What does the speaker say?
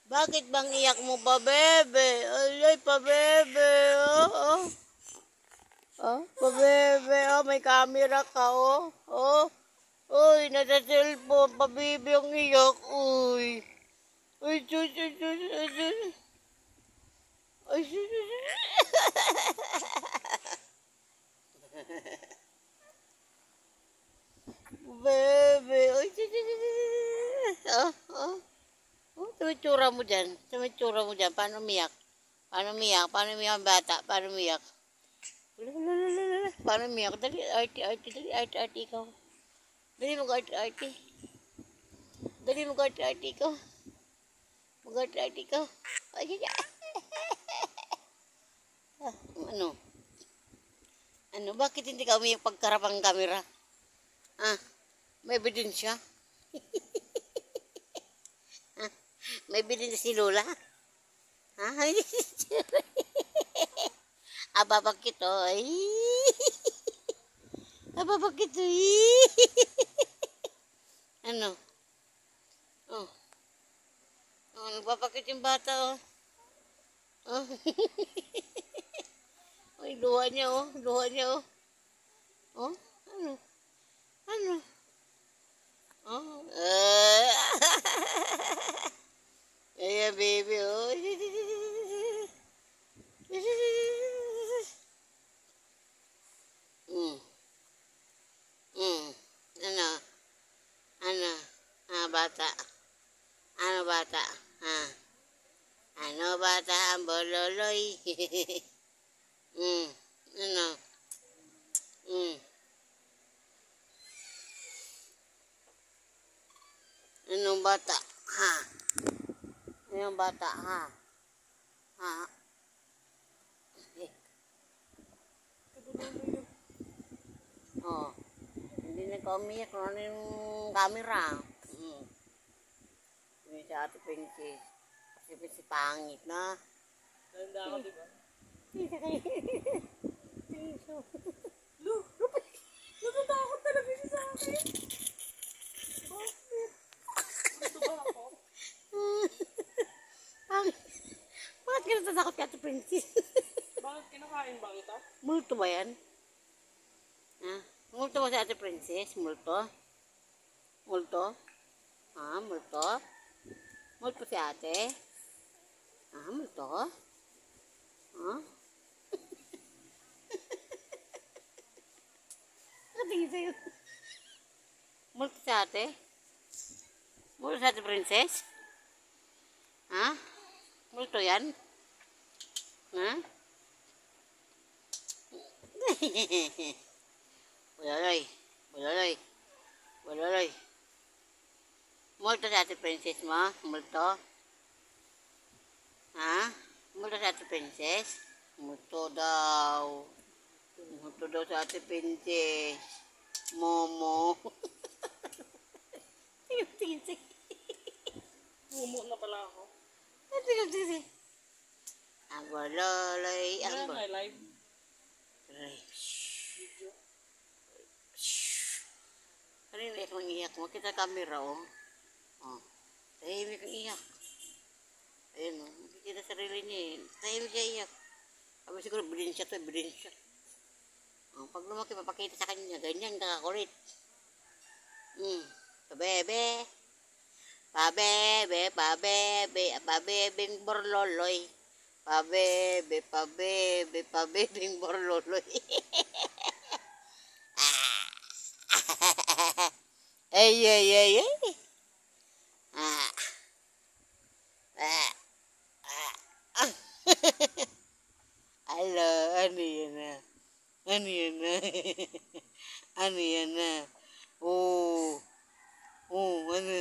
Bakit bang iyak mo pa, bebe? Alay, pa, bebe. Oh, oh. Oh, pa, bebe. Oh, may camera ka, oh. Oh. Uy, nasa cellphone. Pa, bebe ang iyak. Uy. Uy, sus, sus, sus, sus, sus. Ay, sus, sus, sus. Bebe. Uy, sus, sus, sus, sus. Oh, oh. Oh, tumitsura mo dyan. Tumitsura mo dyan. Paano umiyak? Paano umiyak? Paano umiyak ang bata? Paano umiyak? Paano umiyak? Dali, arty, dali, arty, ikaw. Dali, mag-arty. Dali, mag-arty ikaw. Mag-arty ikaw. Ay, ano? Ano? Bakit hindi ka umiyak pagkarap ang camera? Ah, may ebidensya? May ebidensya si Lola? Ha? Aba, bakit o? Aba, bakit o? Ano? Oh. Oh, nagpapakit yung bata oh. Oh. Ay, luha niya oh. Luha niya oh. Oh? Ano? Ano? Oh. Ayan, baby oh. Ano? Ano? Ah, bata. Ano bata? Ha? Ano bata ang bololoy? Ano? Anong bata? Ha? Anong bata? Ha? Ha? Oh. Hindi na ka umiyak. Ano yung camera? Hindi sa Ate Princess. Kasi pangit na. Ganda ako, di ba? Lu! Natatakot talaga siya sa akin. Bakit? Gusto ba ako? Bakit ka natatakot ka, Ate Princess? Bakit kinakain ba kita? Multo ba yan? Ha? Multo ba si Ate Princess? Multo? Multo? Ha? Multo? Multo si ate? Ha? Multo? Ha? Nakatingin sa'yo. Multo si ate? Multo si Ate Princess? Ha? Multo yan? Ha? Bulaloy. Bulaloy. Bulaloy. Multo si Ate Princess mo? Multo? Ha? Multo si Ate Princess? Multo daw. Multo daw si Ate Princess. Momo. Tingin. Mumu na pala ako. Tingin. Ang bulaloy. Ang Ano bulaloy. na live? Video. Ano yung iyak ng iyak mo? Kita camera oh. Oh. Tahimik ang iyak. Ayun oh. Makikita sarili niya eh. Tahimik siya iyak. Sabi siguro ebidensya to, ebidensya. Oh, pag lumaki mapakita sa kanya, ganyan kakakulit. Pabebe. Pabebe, pabebe, pabebeng borloloy. Pabebe, pabebe, pabebeng borloloy. Ay. Halo, ano yan na? Ano yan na? Ano yan na? Oh, ano?